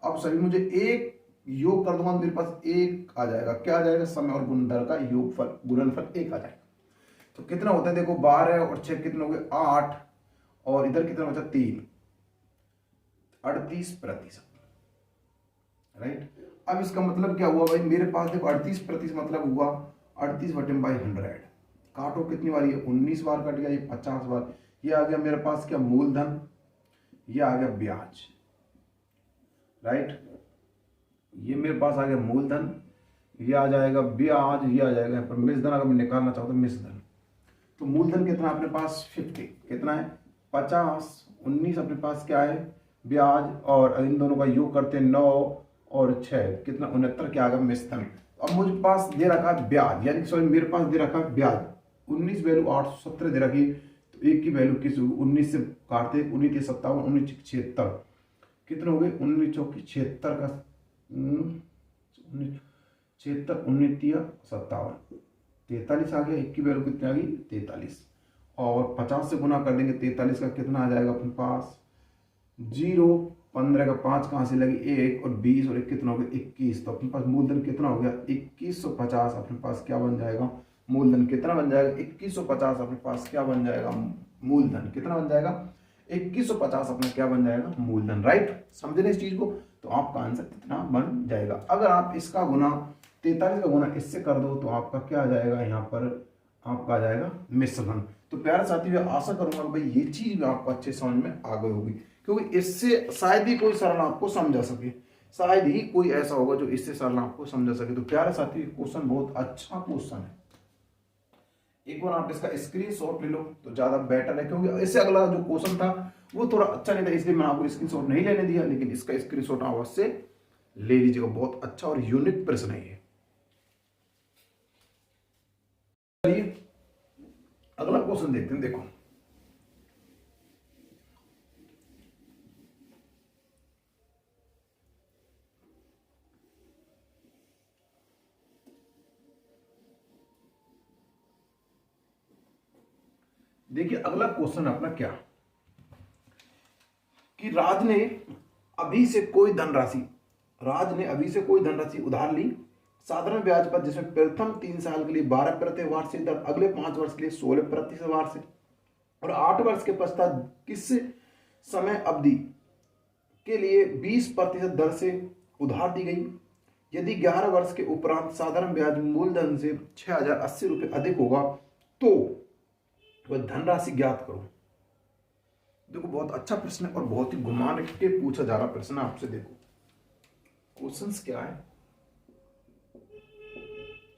अब सभी मुझे एक योग कर दूंगा, मेरे पास एक आ जाएगा। क्या आ जाएगा? समय और गुणनफल का योगफल, गुणनफल 1 आ जाएगा। तो कितना होता है? देखो, 12 और 6 कितने हो गए? 8, और इधर कितना बचा? 3, 38%, राइट। अब इसका मतलब क्या हुआ भाई? मेरे पास देखो 38% मतलब हुआ 38/100। काटो कितनी बार? ये 19 बार कट गया, ये 50 बार। ये आ गया मेरे पास क्या? मूलधन। ये आ गया ब्याज, राइट। ये मेरे पास आ गया मूलधन, ये आ जाएगा ब्याज, ये आ जाएगा यहाँ पर मिश्रधन। अगर मैं निकालना चाहूँ तो मिश्रधन। तो मूलधन कितना अपने पास? 50, कितना है? 50, 19 अपने पास क्या है? ब्याज, और इन दोनों का योग करते हैं 9 और 6, कितना? 69 क्या आ गया? मिश्रधन। अब मुझे पास दे रखा है ब्याज, यानी सॉरी मेरे पास दे रखा है ब्याज, 19 वैल्यू 817 दे रखी है। तो एक की वैल्यू किस? 19 से काटते, 19 के 57, 19 के 76, कितने हो गए? 19 चौकी 76 का 76, 19 तिया 57, 43 आ गया। एक की वैल्यू कितनी आ गई? 43, और 50 से गुना कर देंगे 43 का कितना आ जाएगा अपने पास? 0, 15 का 5 कहाँ से लगी? 1, और 20 और 1 कितना हो गया? 21। तो अपने पास मूलधन कितना हो गया? 2150 अपने पास क्या बन जाएगा? मूलधन कितना बन जाएगा? 2150 अपने पास क्या बन जाएगा? मूलधन कितना बन जाएगा? 2150 अपना क्या बन जाएगा? मूलधन, राइट। समझे ना इस चीज को? तो आपका आंसर कितना बन जाएगा? अगर आप इसका गुना 43 का गुना इससे कर दो तो आपका क्या आ जाएगा? यहाँ पर आपका आ जाएगा मिश्रधन। तो प्यारे साथियों, आशा करूंगा कि भाई ये चीज भी आपको अच्छे समझ में आ गई होगी, क्योंकि इससे शायद ही कोई सरल आपको समझा सके, शायद ही कोई ऐसा होगा जो इससे सरल आपको समझा सके। तो प्यारे साथियों, क्वेश्चन बहुत अच्छा क्वेश्चन है, एक बार आप इसका स्क्रीनशॉट ले लो तो ज्यादा बेटर है, क्योंकि इससे अगला जो क्वेश्चन था वो थोड़ा अच्छा नहीं था, इसलिए मैं आपको स्क्रीनशॉट नहीं लेने दिया, लेकिन इसका स्क्रीनशॉट अवश्य ले लीजिएगा। बहुत अच्छा और यूनिक प्रश्न है ये। चलिए अगला क्वेश्चन देखते हैं। देखो, देखिए अगला क्वेश्चन अपना क्या, कि राज ने अभी से कोई धनराशि उधार ली साधारण ब्याज पर, जिसमें प्रथम 3 साल के लिए 12% वार्षिक दर, अगले 5 वर्ष के लिए 16% वार्षिक और 8 वर्ष के पश्चात किस समय अवधि के लिए 20% दर से उधार दी गई। यदि 11 वर्ष के उपरांत साधारण ब्याज मूलधन से 6080 रुपये अधिक होगा तो वह धनराशि ज्ञात करो। देखो बहुत अच्छा प्रश्न है और बहुत ही घुमा के पूछा जा रहा प्रश्न आपसे। देखो क्वेश्चंस क्या है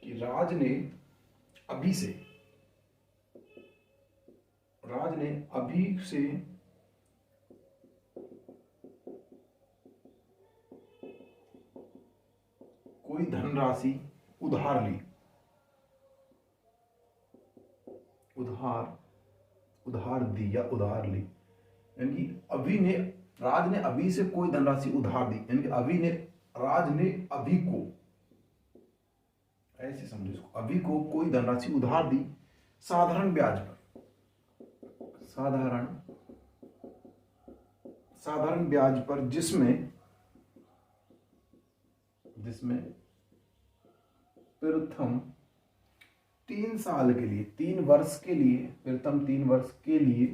कि राज ने अभी से कोई धनराशि उधार ली, उधार दी या उधार ली, यानी कि राज ने अभी से कोई धनराशि उधार दी, यानी कि राज ने अभी को, ऐसे समझो इसको, अभी को कोई धनराशि उधार दी साधारण ब्याज पर, साधारण ब्याज पर जिसमें प्रथम 3 साल के लिए, 3 वर्ष के लिए, प्रथम 3 वर्ष के लिए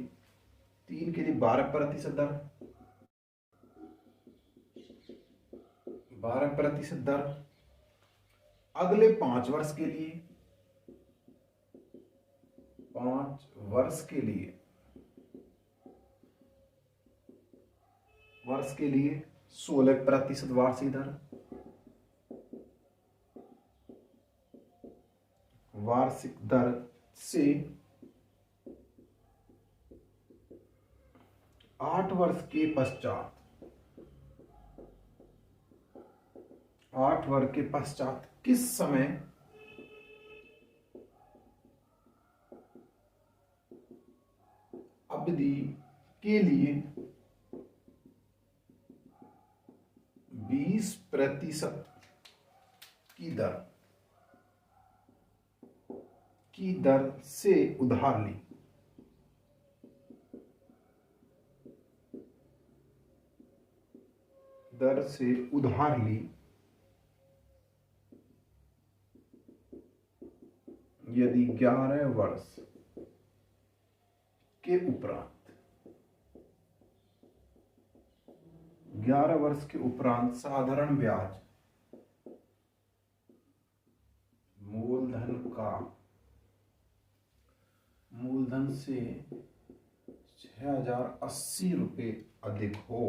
3 के लिए 12% दर, 12% दर, अगले 5 वर्ष के लिए, 5 वर्ष के लिए 16% वार्षिक दर, वार्षिक दर से 8 वर्ष के पश्चात, 8 वर्ष के पश्चात किस समय अवधि के लिए 20% की दर से उधार ली, यदि 11 वर्ष के उपरांत, 11 वर्ष के उपरांत साधारण ब्याज मूलधन से 6080 रुपये अधिक हो,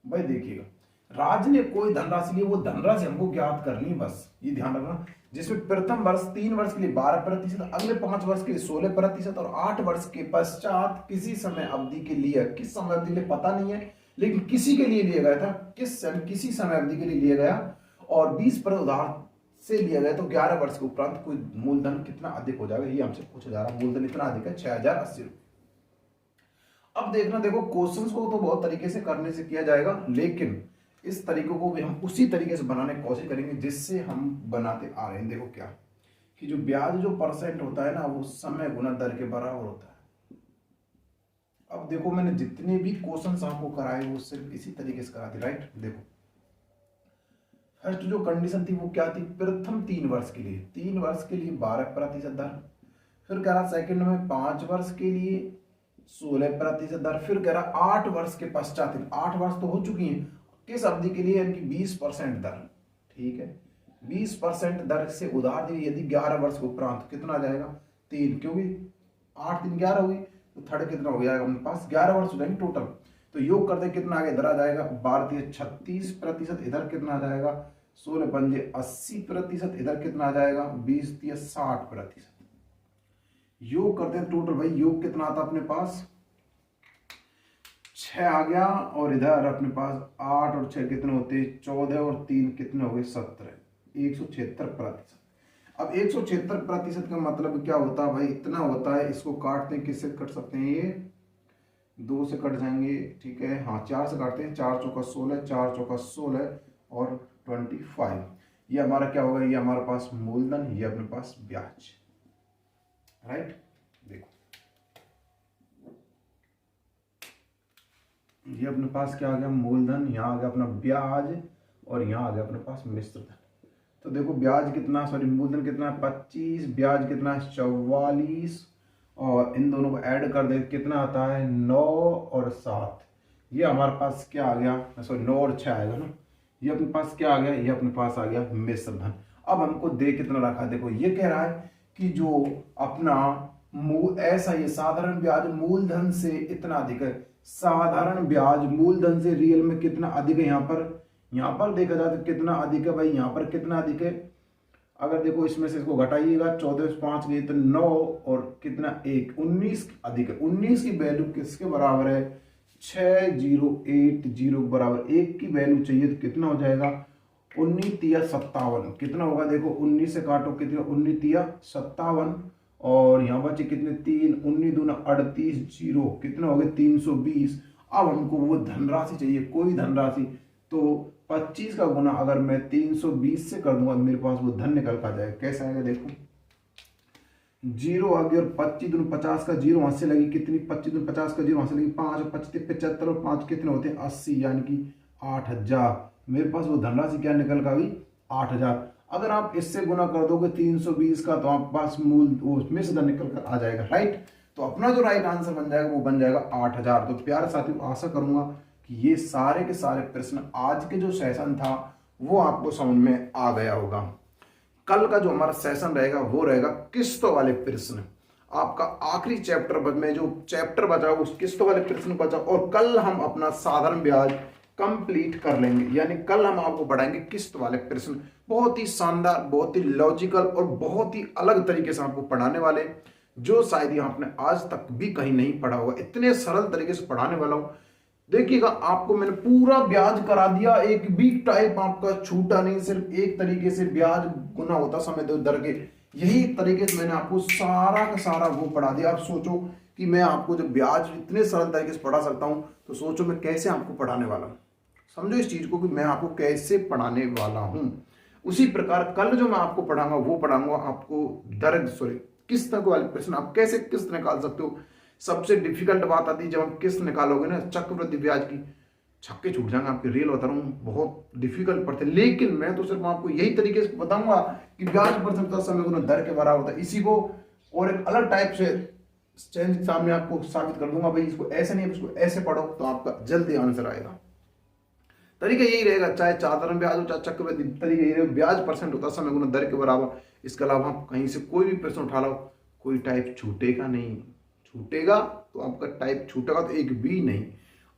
भाई देखिएगा राज ने कोई धनराशि ली, वो धनराशि हमको ज्ञात करनी, बस ये ध्यान रखना, जिसमें प्रथम वर्ष 3 वर्ष के लिए 12%, अगले 5 वर्ष के लिए 16% और 8 वर्ष के पश्चात किसी समय अवधि के लिए, किस समय अवधि के लिए पता नहीं है, लेकिन किसी के लिए लिया गया था, किसी समय अवधि के लिए लिया गया और 20% उधार से लिया गया, तो 11 वर्ष के उपरांत कोई मूलधन कितना अधिक हो जाएगा, ये हमसे पूछा जा रहा है। मूलधन इतना अधिक है 6080 रुपये। अब देखना, देखो क्वेश्चंस को तो बहुत तरीके से करने से किया जाएगा, लेकिन इस तरीकों को भी हम उसी तरीके से बनाने की कोशिश करेंगे जिससे हम बनाते आ रहे हैं। देखो क्या कि जो ब्याज जो परसेंट होता है ना, वो समय गुना दर के बराबर होता है। अब देखो मैंने जितने भी क्वेश्चंस आपको कराए वो सिर्फ इसी तरीके से कराते, राइट। देखो फर्स्ट जो कंडीशन थी वो क्या थी, प्रथम 3 वर्ष के लिए, 3 वर्ष के लिए 12% दर, फिर कह रहा सेकंड में 5 वर्ष के लिए 16% दर, फिर कह रहा 8 वर्ष के पश्चात, 8 वर्ष तो हो चुकी है, किस अवधि के लिए, यानी 20% दर, ठीक है, 20% दर से उधार दी यदि 11 वर्ष के उपरांत, कितना आ जाएगा 3, क्योंकि 8 3 11 हुई, तो थर्ड कितना हो जाएगा अपने पास, 11 वर्ष हो जाएंगे टोटल, तो योग करते कितना आगे इधर आ जाएगा 12 36%, इधर कितना आ जाएगा 16 पंजे 80%, इधर कितना आ जाएगा 20 60%, योग करते हैं टोटल, भाई योग कितना आता अपने पास 6 आ गया, और इधर अपने पास 8 और 6 कितने होते 14 और 3 कितने हो गए 17, 176%। अब 176% का मतलब क्या होता है भाई, इतना होता है, इसको काटते हैं, किससे कट सकते हैं, ये 2 से कट जाएंगे, ठीक है, हाँ 4 से काटते हैं, 4 चौका 16, 4 चौका 16 और 25, ये हमारा क्या होगा, ये हमारे पास मूलधन, ये अपने पास ब्याज, राइट। देखो ये अपने पास क्या आ गया मूलधन, यहाँ आ गया अपना ब्याज, और यहाँ आ गया अपने पास मिश्र धन। तो देखो ब्याज कितना, सॉरी मूलधन कितना है 25, ब्याज कितना है 44, और इन दोनों को ऐड कर दे, कितना आता है 9 और 7। ये हमारे पास क्या आ गया, सॉरी 9 और 6 आएगा ना। ये अपने पास क्या आ गया, ये अपने पास आ गया मिश्र धन। अब हमको दे कितना रखा, देखो ये कह रहा है कि जो अपना ऐसा ये साधारण ब्याज मूलधन से इतना अधिक है, साधारण ब्याज मूलधन से रियल में कितना अधिक है। यहाँ पर देखा जाए तो कितना अधिक है भाई, यहाँ पर कितना अधिक है। अगर देखो इसमें से इसको घटाइएगा, 14 से 5 गई तो 9 और कितना 1, 19 अधिक है। 19 की वैल्यू किसके बराबर है, 6080 के बराबर। 1 की वैल्यू चाहिए तो कितना हो जाएगा, 19 तिया 57, कितना होगा देखो 19 से काटो कितना, 19 तिया 57 और यहाँ बचे कितने 3, 19 दूना 38, 0 कितना हो गया 320। अब हमको वो धनराशि चाहिए, कोई धनराशि, तो 25 का गुना अगर मैं 320 से कर दूंगा तो मेरे पास वो धन निकल का जाएगा। कैसे आएगा देखो, 0 आ गया और 25 दूना 50 का 0 वहां से लगी कितनी, 25 दूना 50 का 0 वहां से लगी 5 और 25 75 और 5 कितने होते हैं 80, यानी कि 8000। मेरे पास वो धनराशि क्या निकल का गई 8000। अगर आप इससे गुना कर दोगे 320 का तो आपके पास मूल मिश्र धन निकल कर आ जाएगा, राइट। तो अपना जो राइट आंसर बन जाएगा वो बन जाएगा 8000। तो प्यारे साथियों, आशा करूंगा कि ये सारे के सारे प्रश्न आज के जो सेशन था वो आपको समझ में आ गया होगा। कल का जो हमारा सेशन रहेगा वो रहेगा किस्तों वाले प्रश्न। आपका आखिरी चैप्टर में जो चैप्टर बचा उस किस्तों वाले प्रश्न बचा, और कल हम अपना साधारण ब्याज कंप्लीट कर लेंगे। यानी कल हम आपको पढ़ाएंगे किस्त वाले प्रश्न, बहुत ही शानदार, बहुत ही लॉजिकल और बहुत ही अलग तरीके से आपको पढ़ाने वाले, जो शायद ही आपने आज तक भी कहीं नहीं पढ़ा होगा। इतने सरल तरीके से पढ़ाने वाला हूं, देखिएगा आपको मैंने पूरा ब्याज करा दिया, एक भी टाइप आपका छूटा नहीं। सिर्फ एक तरीके से ब्याज गुना होता समय दर के, यही तरीके से मैंने आपको सारा का सारा वो पढ़ा दिया। आप सोचो कि मैं आपको जब ब्याज इतने सरल तरीके से पढ़ा सकता हूं तो सोचो मैं कैसे आपको पढ़ाने वाला हूं। समझो इस चीज को कि मैं आपको कैसे पढ़ाने वाला हूं। उसी प्रकार कल जो मैं आपको पढ़ाऊंगा वो पढ़ाऊंगा आपको किस्त वाले प्रश्न आप कैसे किस्त निकाल सकते हो। सबसे डिफिकल्ट बात आती है जब हम किस्त निकालोगे ना चक्रवृद्धि ब्याज की, छक्के छूट जाएंगे आपके। रियल बता रहा हूँ, बहुत डिफिकल्ट पड़ते, लेकिन मैं तो सिर्फ आपको यही तरीके से बताऊंगा कि ब्याज पर समय दर के बराबर होता है। इसी को और एक अलग टाइप से चेंज सामने आपको साबित कर दूंगा, भाई इसको ऐसे नहीं इसको ऐसे पढ़ो तो आपका जल्दी आंसर आएगा। तरीका यही रहेगा, चाहे साधारण ब्याज हो चाहे चक्रवृद्धि, तरीका यही रहेगा। ब्याज परसेंट होता है समय गुना दर के बराबर। इसके अलावा आप कहीं से कोई भी प्रश्न उठा लो, कोई टाइप छूटेगा नहीं। छूटेगा तो आपका टाइप छूटेगा तो एक भी नहीं।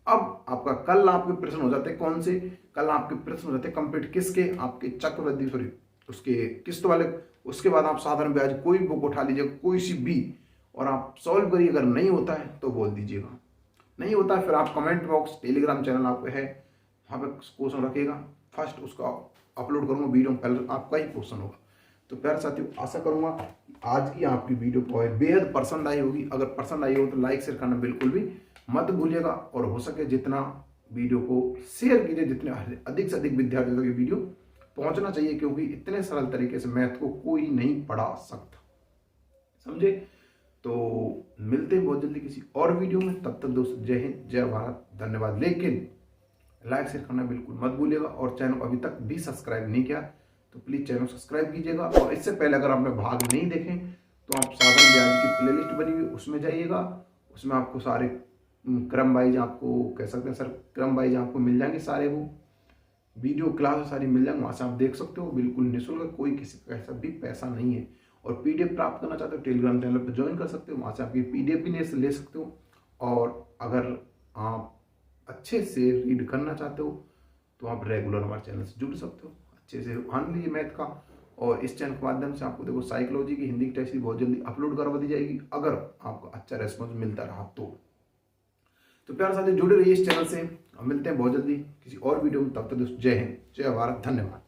अब आपका कल आपके प्रश्न हो जाते हैं कौन से, कल आपके प्रश्न हो जाते हैं कंप्लीट किसके, आपके चक्रवृद्धि उसके किस्त वाले। उसके बाद आप साधारण ब्याज कोई बुक उठा लीजिएगा, कोई सी भी, और आप सॉल्व करिए। अगर नहीं होता है तो बोल दीजिएगा, नहीं होता है फिर आप कमेंट बॉक्स टेलीग्राम चैनल आपका है वहाँ पे क्वेश्चन रखिएगा, फर्स्ट उसका अपलोड करूंगा वीडियो में, पहले आपका ही क्वेश्चन होगा। तो प्यारे साथियों, आशा करूंगा आज की आपकी वीडियो को बेहद पसंद आई होगी। अगर पसंद आई हो तो लाइक शेयर करना बिल्कुल भी मत भूलिएगा, और हो सके जितना वीडियो को शेयर कीजिए, जितने अधिक से अधिक विद्यार्थियों तक ये वीडियो पहुंचना चाहिए, क्योंकि इतने सरल तरीके से मैथ को कोई नहीं पढ़ा सकता, समझे। तो मिलते हैं बहुत जल्दी किसी और वीडियो में, तब तक दोस्तों जय हिंद, जय भारत, धन्यवाद। लेकिन लाइक शेयर करना बिल्कुल मत भूलिएगा, और चैनल अभी तक भी सब्सक्राइब नहीं किया तो प्लीज चैनल सब्सक्राइब कीजिएगा। और इससे पहले अगर आपने भाग नहीं देखे तो आप साधारण ब्याज की प्लेलिस्ट बनी हुई उसमें जाइएगा, उसमें आपको सारे क्रम वाइज आपको कह सकते हैं सर क्रम वाइज आपको मिल जाएंगे, सारे वो वीडियो क्लास सारी मिल जाएंगे, वहाँ से आप देख सकते हो बिल्कुल निःशुल्क, कोई किसी का ऐसा भी पैसा नहीं है। और पीडीएफ प्राप्त करना चाहते हो टेलीग्राम चैनल पर ज्वाइन कर सकते हो, वहाँ से आपकी पीडीएफ भी ले सकते हो। और अगर आप अच्छे से रीड करना चाहते हो तो आप रेगुलर हमारे चैनल से जुड़ सकते हो, अच्छे से ध्यान लीजिए मैथ का। और इस चैनल के माध्यम से आपको देखो साइकोलॉजी की हिंदी की टेस्ट भी बहुत जल्दी अपलोड करवा दी जाएगी, अगर आपको अच्छा रेस्पॉन्स मिलता रहा तो प्यारे साथी जुड़े रहिए इस चैनल से। हम मिलते हैं बहुत जल्दी किसी और वीडियो में, तब तक जय हिंद, जय भारत, धन्यवाद।